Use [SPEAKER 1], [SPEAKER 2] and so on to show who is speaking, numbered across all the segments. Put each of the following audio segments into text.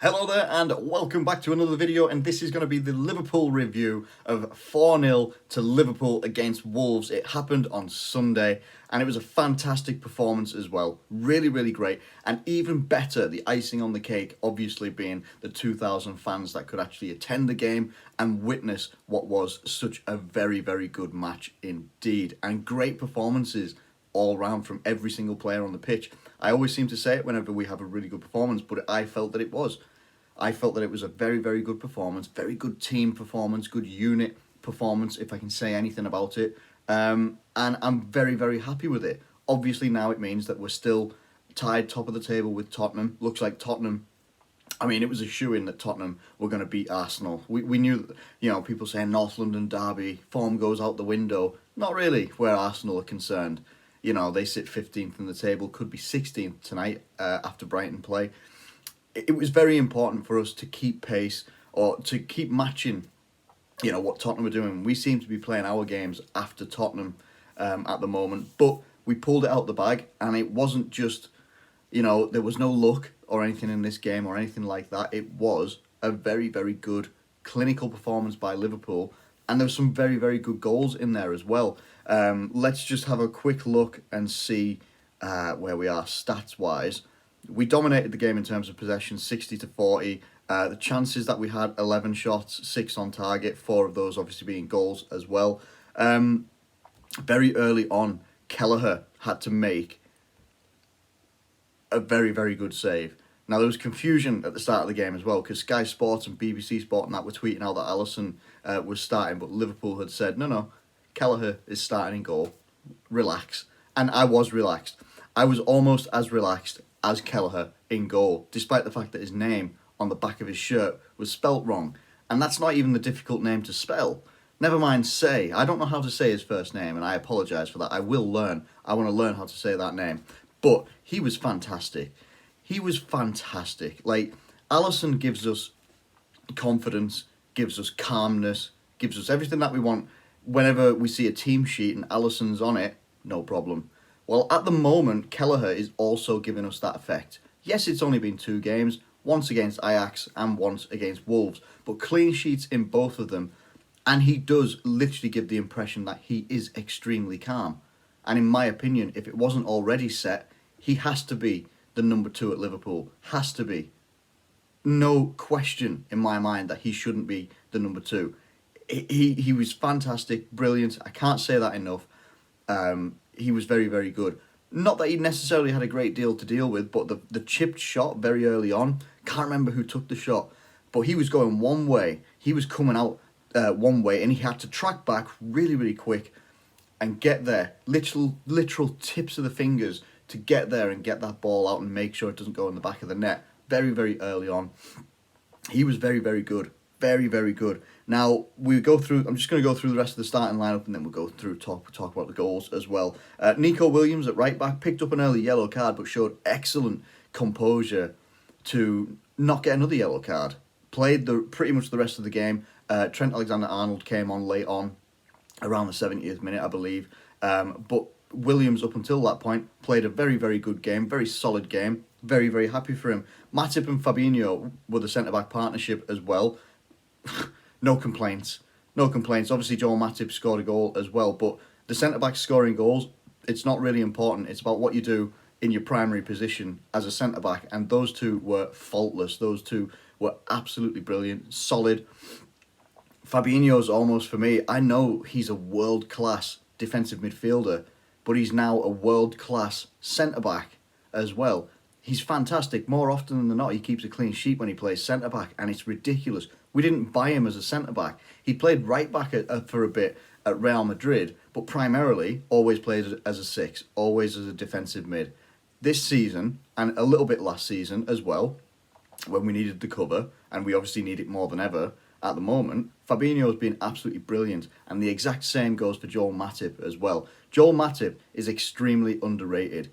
[SPEAKER 1] Hello there and welcome back to another video, and this is going to be the Liverpool review of 4-0 to Liverpool against Wolves. It happened on Sunday and it was a fantastic performance as well. Really, really great. And even better, the icing on the cake obviously being the 2,000 fans that could actually attend the game and witness what was such a very, very good match indeed. And great performances all round from every single player on the pitch. I always seem to say it whenever we have a really good performance, but I felt that it was. I felt that it was a very, very good performance, very good team performance, good unit performance, if I can say anything about it. And I'm very, very happy with it. Obviously, now it means that we're still tied top of the table with Tottenham. Looks like Tottenham, I mean, it was a shoo-in that Tottenham were going to beat Arsenal. We knew, people saying North London derby, form goes out the window. Not really, where Arsenal are concerned. They sit 15th in the table, could be 16th tonight after Brighton play. It was very important for us to keep pace or to keep matching, what Tottenham were doing. We seem to be playing our games after Tottenham at the moment, but we pulled it out the bag, and it wasn't just, there was no luck or anything in this game or anything like that. It was a very, very good clinical performance by Liverpool, and there were some very, very good goals in there as well. Let's just have a quick look and see where we are stats-wise. We dominated the game in terms of possession, 60-40. The chances that we had, 11 shots, 6 on target, 4 of those obviously being goals as well. Very early on, Kelleher had to make a very, very good save. Now, there was confusion at the start of the game as well, because Sky Sports and BBC Sport and that were tweeting out that Alisson was starting, but Liverpool had said, no, Kelleher is starting in goal. Relax. And I was relaxed. I was almost as relaxed as Kelleher in goal, despite the fact that his name on the back of his shirt was spelt wrong. And that's not even the difficult name to spell. Never mind say. I don't know how to say his first name, and I apologise for that. I will learn. I want to learn how to say that name. But he was fantastic. He was fantastic. Alisson gives us confidence, gives us calmness, gives us everything that we want. Whenever we see a team sheet and Alisson's on it, no problem. Well, at the moment, Kelleher is also giving us that effect. Yes, it's only been 2 games, once against Ajax and once against Wolves, but clean sheets in both of them, and he does literally give the impression that he is extremely calm. And in my opinion, if it wasn't already set, he has to be the number 2 at Liverpool. Has to be. No question in my mind that he shouldn't be the number 2. He was fantastic, brilliant. I can't say that enough. He was very, very good. Not that he necessarily had a great deal to deal with, but the chipped shot very early on, can't remember who took the shot, but he was going one way. He was coming out one way, and he had to track back really, really quick and get there. Literal tips of the fingers to get there and get that ball out and make sure it doesn't go in the back of the net. Very, very early on. He was very, very good. Very, very good. Now, I'm just going to go through the rest of the starting lineup, and then we'll go through talk about the goals as well. Nico Williams at right back picked up an early yellow card, but showed excellent composure to not get another yellow card. Played pretty much the rest of the game. Trent Alexander-Arnold came on late on, around the 70th minute, I believe. But Williams, up until that point, played a very, very good game, very solid game. Very, very happy for him. Matip and Fabinho were the centre-back partnership as well. No complaints. No complaints. Obviously, Joel Matip scored a goal as well, but the centre-back scoring goals, it's not really important. It's about what you do in your primary position as a centre-back, and those two were faultless. Those two were absolutely brilliant, solid. Fabinho's almost, for me, I know he's a world-class defensive midfielder, but he's now a world-class centre-back as well. He's fantastic. More often than not, he keeps a clean sheet when he plays centre-back, and it's ridiculous. We didn't buy him as a centre-back. He played right-back for a bit at Real Madrid, but primarily always played as a 6, always as a defensive mid. This season, and a little bit last season as well, when we needed the cover, and we obviously need it more than ever at the moment, Fabinho's been absolutely brilliant, and the exact same goes for Joel Matip as well. Joel Matip is extremely underrated.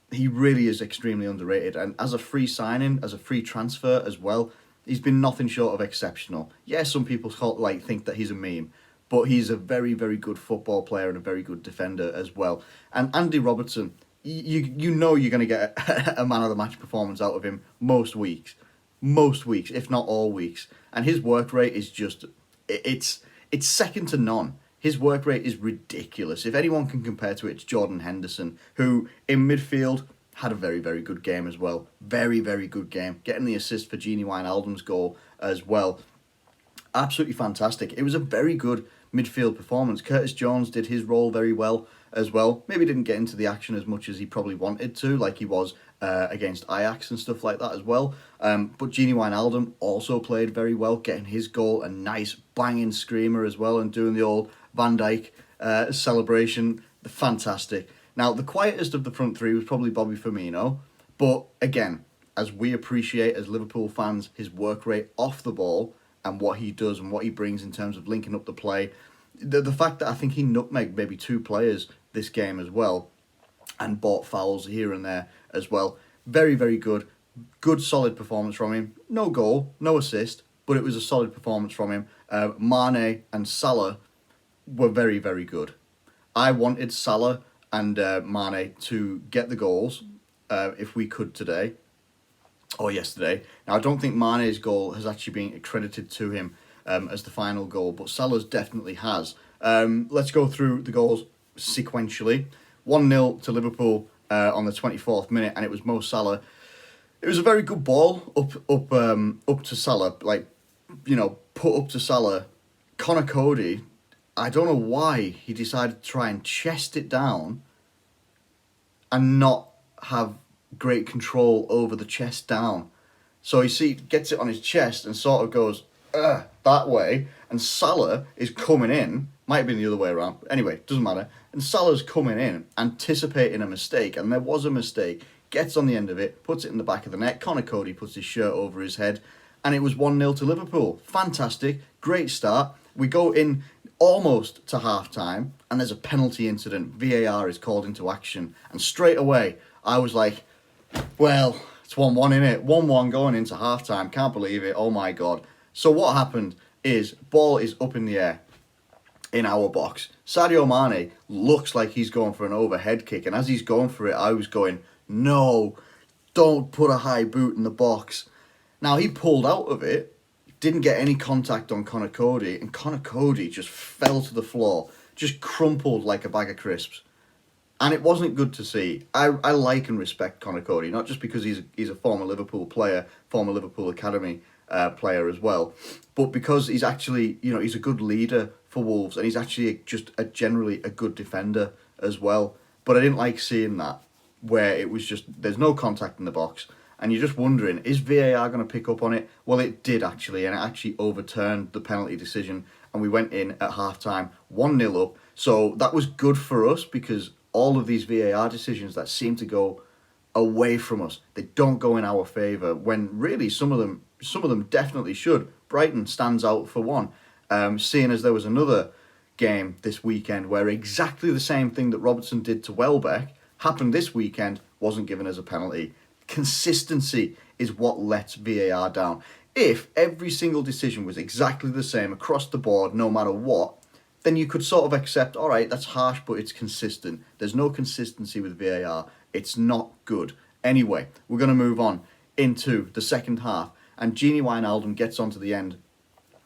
[SPEAKER 1] He really is extremely underrated, and as a free signing, as a free transfer as well, he's been nothing short of exceptional. Yeah, some people think that he's a meme, but he's a very, very good football player and a very good defender as well. And Andy Robertson, you know you're going to get a man of the match performance out of him most weeks. most weeks, if not all weeks. And his work rate is just, it's second to none. His work rate is ridiculous. If anyone can compare to it, it's Jordan Henderson, who in midfield had a very, very good game as well. Very, very good game. Getting the assist for Gini Wijnaldum's goal as well. Absolutely fantastic. It was a very good midfield performance. Curtis Jones did his role very well as well. Maybe didn't get into the action as much as he probably wanted to, like he was against Ajax and stuff like that as well. But Gini Wijnaldum also played very well, getting his goal, a nice banging screamer as well, and doing the old Van Dijk celebration. Fantastic. Now, the quietest of the front three was probably Bobby Firmino. But again, as we appreciate as Liverpool fans, his work rate off the ball and what he does and what he brings in terms of linking up the play. The fact that I think he nutmegged maybe 2 players this game as well and bought fouls here and there as well. Very, very good. Good, solid performance from him. No goal, no assist, but it was a solid performance from him. Mane and Salah were very, very good. I wanted Salah and Mane to get the goals if we could today. Or yesterday. Now, I don't think Mane's goal has actually been accredited to him as the final goal, but Salah's definitely has. Let's go through the goals sequentially. 1-0 to Liverpool on the 24th minute, and it was Mo Salah. It was a very good ball up to Salah, like, you know, put up to Salah. Connor Cody, I don't know why he decided to try and chest it down and not have great control over the chest down. So you see, gets it on his chest and sort of goes that way, and Salah is coming in, might have been the other way around, anyway, doesn't matter, and Salah's coming in, anticipating a mistake, and there was a mistake, gets on the end of it, puts it in the back of the net, Connor Cody puts his shirt over his head, and it was 1-0 to Liverpool. Fantastic, great start. We go in almost to half-time, and there's a penalty incident. VAR is called into action, and straight away, I was like, well, it's 1-1, innit? 1-1 going into half-time. Can't believe it. Oh, my God. So what happened is, ball is up in the air in our box. Sadio Mane looks like he's going for an overhead kick. And as he's going for it, I was going, no, don't put a high boot in the box. Now, he pulled out of it, didn't get any contact on Connor Cody. And Connor Cody just fell to the floor, just crumpled like a bag of crisps. And it wasn't good to see. I like and respect Connor Cody, not just because he's a former Liverpool player, former Liverpool Academy player as well, but because he's actually, you know, he's a good leader for Wolves, and he's actually just generally a good defender as well. But I didn't like seeing that, where it was just, there's no contact in the box, and you're just wondering, is VAR going to pick up on it? Well, it did actually, and it actually overturned the penalty decision, and we went in at half-time 1-0 up. So that was good for us, because all of these VAR decisions that seem to go away from us, they don't go in our favour, when really some of them definitely should. Brighton stands out for one, seeing as there was another game this weekend where exactly the same thing that Robertson did to Welbeck happened this weekend, wasn't given as a penalty. Consistency is what lets VAR down. If every single decision was exactly the same across the board, no matter what, then you could sort of accept, all right, that's harsh, but it's consistent. There's no consistency with VAR. It's not good. Anyway, we're going to move on into the second half, and Gini Wijnaldum gets onto the end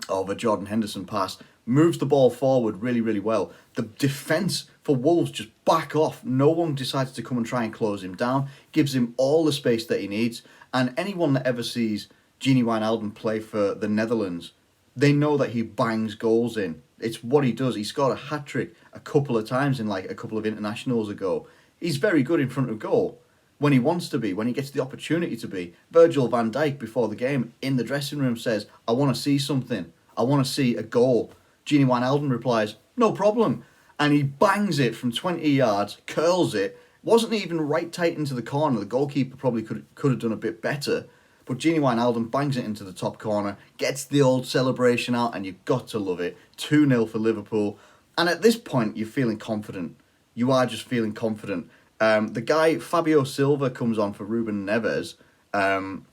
[SPEAKER 1] of a Jordan Henderson pass, moves the ball forward really, really well. The defence for Wolves just back off. No one decides to come and try and close him down, gives him all the space that he needs, and anyone that ever sees Gini Wijnaldum play for the Netherlands, they know that he bangs goals in. It's what he does. He scored a hat-trick a couple of times in like a couple of internationals ago. He's very good in front of goal when he wants to be, when he gets the opportunity to be. Virgil van Dijk, before the game, in the dressing room says, I want to see something. I want to see a goal. Gini Wijnaldum replies, no problem. And he bangs it from 20 yards, curls it. Wasn't even right tight into the corner. The goalkeeper probably could have done a bit better. But Gini Wijnaldum bangs it into the top corner, gets the old celebration out, and you've got to love it. 2-0 for Liverpool. And at this point, you're feeling confident. You are just feeling confident. The guy, Fabio Silva, comes on for Ruben Neves, and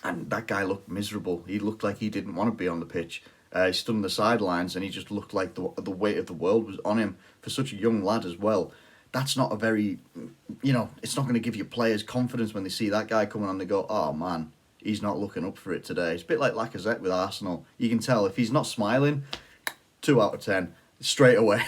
[SPEAKER 1] that guy looked miserable. He looked like he didn't want to be on the pitch. He stood on the sidelines, and he just looked like the weight of the world was on him for such a young lad as well. That's not a very, it's not going to give your players confidence when they see that guy coming on. They go, oh man, he's not looking up for it today. It's a bit like Lacazette with Arsenal. You can tell if he's not smiling, 2 out of 10 straight away.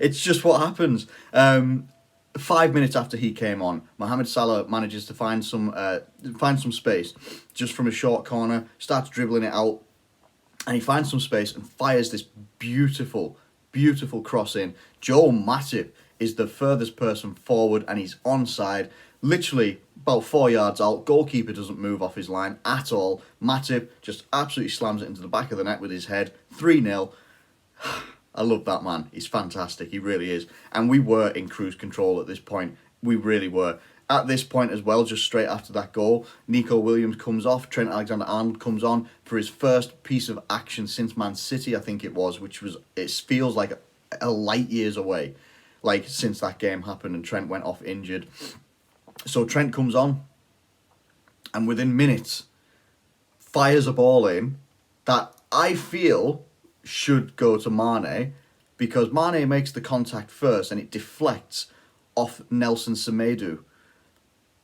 [SPEAKER 1] It's just what happens. 5 minutes after he came on, Mohamed Salah manages to find some space just from a short corner, starts dribbling it out, and he finds some space and fires this beautiful, beautiful cross in. Joel Matip is the furthest person forward, and he's onside, literally about 4 yards out. Goalkeeper doesn't move off his line at all. Matip just absolutely slams it into the back of the net with his head. 3-0. I love that man. He's fantastic. He really is. And we were in cruise control at this point. We really were. At this point as well, just straight after that goal, Nico Williams comes off. Trent Alexander-Arnold comes on for his first piece of action since Man City, I think it was, it feels like a light years away, like since that game happened and Trent went off injured. So Trent comes on, and within minutes, fires a ball in that I feel should go to Mane, because Mane makes the contact first and it deflects off Nelson Semedo.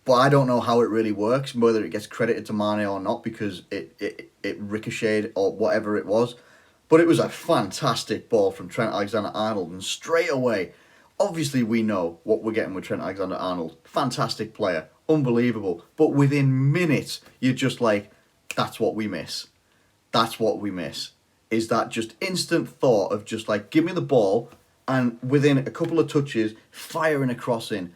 [SPEAKER 1] But I don't know how it really works, whether it gets credited to Mane or not, because it ricocheted or whatever it was. But it was a fantastic ball from Trent Alexander-Arnold, and straight away, obviously we know what we're getting with Trent Alexander-Arnold. Fantastic player, unbelievable. But within minutes, you're just like, that's what we miss. That's what we miss. Is that just instant thought of just like, give me the ball, and within a couple of touches, firing a cross in.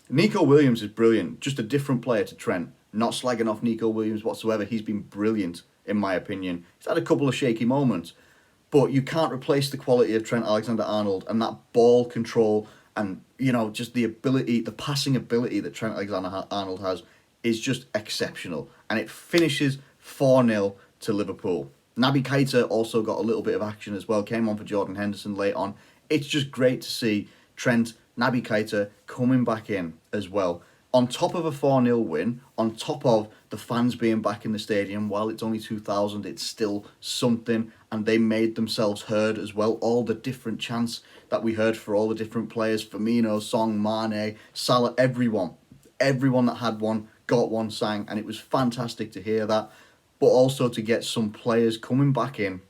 [SPEAKER 1] Nico Williams is brilliant, just a different player to Trent. Not slagging off Nico Williams whatsoever, he's been brilliant in my opinion. He's had a couple of shaky moments, but you can't replace the quality of Trent Alexander-Arnold and that ball control and, you know, just the ability, the passing ability that Trent Alexander-Arnold has is just exceptional. And it finishes 4-0 to Liverpool. Naby Keita also got a little bit of action as well, came on for Jordan Henderson late on. It's just great to see Trent, Naby Keita coming back in as well. On top of a 4-0 win, on top of the fans being back in the stadium, while it's only 2,000, it's still something, and they made themselves heard as well. All the different chants that we heard for all the different players, Firmino, Song, Mane, Salah, everyone that had one got one sang, and it was fantastic to hear that, but also to get some players coming back in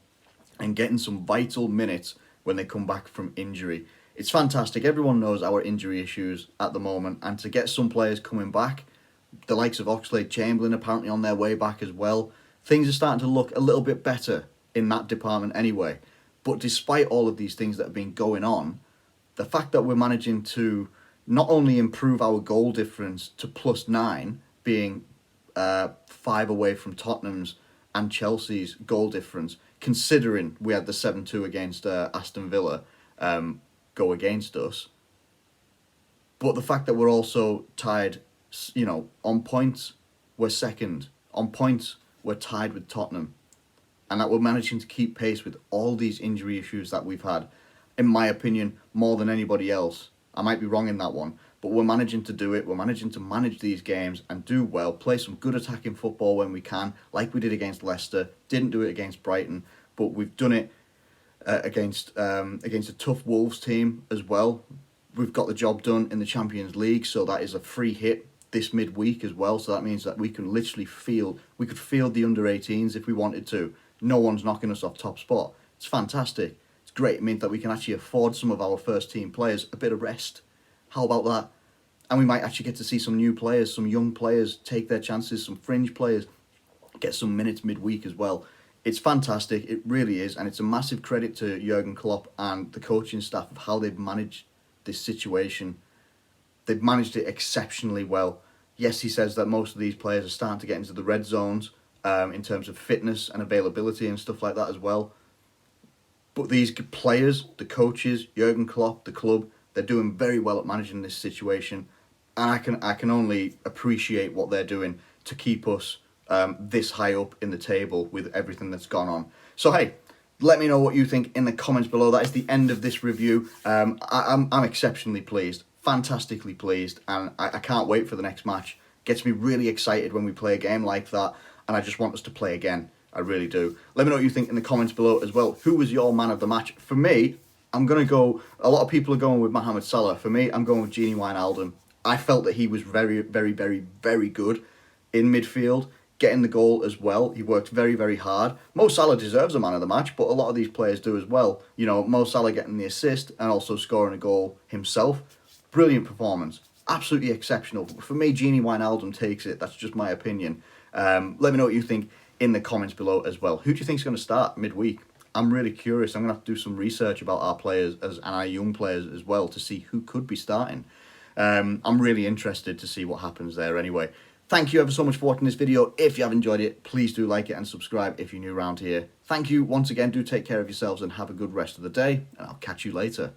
[SPEAKER 1] and getting some vital minutes when they come back from injury. It's fantastic. Everyone knows our injury issues at the moment, and to get some players coming back, the likes of Oxlade-Chamberlain apparently on their way back as well, things are starting to look a little bit better in that department anyway. But despite all of these things that have been going on, the fact that we're managing to not only improve our goal difference to +9, being 5 away from Tottenham's and Chelsea's goal difference, considering we had the 7-2 against Aston Villa go against us, but the fact that we're also tied, you know, on points, we're second. On points, we're tied with Tottenham. And that we're managing to keep pace with all these injury issues that we've had, in my opinion, more than anybody else. I might be wrong in that one, but we're managing to do it. We're managing to manage these games and do well, play some good attacking football when we can, like we did against Leicester. Didn't do it against Brighton, but we've done it against a tough Wolves team as well. We've got the job done in the Champions League, so that is a free hit this midweek as well. So that means that we can literally field the under-18s if we wanted to. No one's knocking us off top spot. It's fantastic. It's great. It means that we can actually afford some of our first team players a bit of rest. How about that? And we might actually get to see some new players, some young players take their chances, some fringe players get some minutes midweek as well. It's fantastic, it really is, and it's a massive credit to Jurgen Klopp and the coaching staff of how they've managed this situation. They've managed it exceptionally well. Yes, he says that most of these players are starting to get into the red zones in terms of fitness and availability and stuff like that as well. But these players, the coaches, Jurgen Klopp, the club, they're doing very well at managing this situation, and I can only appreciate what they're doing to keep us this high up in the table with everything that's gone on. So hey, let me know what you think in the comments below. That is the end of this review. I'm exceptionally pleased, fantastically pleased, and I can't wait for the next match. Gets me really excited when we play a game like that, and I just want us to play again. I really do. Let me know what you think in the comments below as well. Who was your man of the match? For me, I'm going to go, a lot of people are going with Mohamed Salah. For me, I'm going with Gini Wijnaldum. I felt that he was very, very, very, very good in midfield. getting the goal as well. He worked very, very hard. Mo Salah deserves a man of the match, but a lot of these players do as well. You know, Mo Salah getting the assist and also scoring a goal himself. Brilliant performance. Absolutely exceptional. For me, Gini Wijnaldum takes it. That's just my opinion. Let me know what you think in the comments below as well. Who do you think is going to start midweek? I'm really curious. I'm going to have to do some research about our players and our young players as well to see who could be starting. I'm really interested to see what happens there anyway. Thank you ever so much for watching this video. If you have enjoyed it, please do like it and subscribe if you're new around here. Thank you once again. Do take care of yourselves and have a good rest of the day, and I'll catch you later.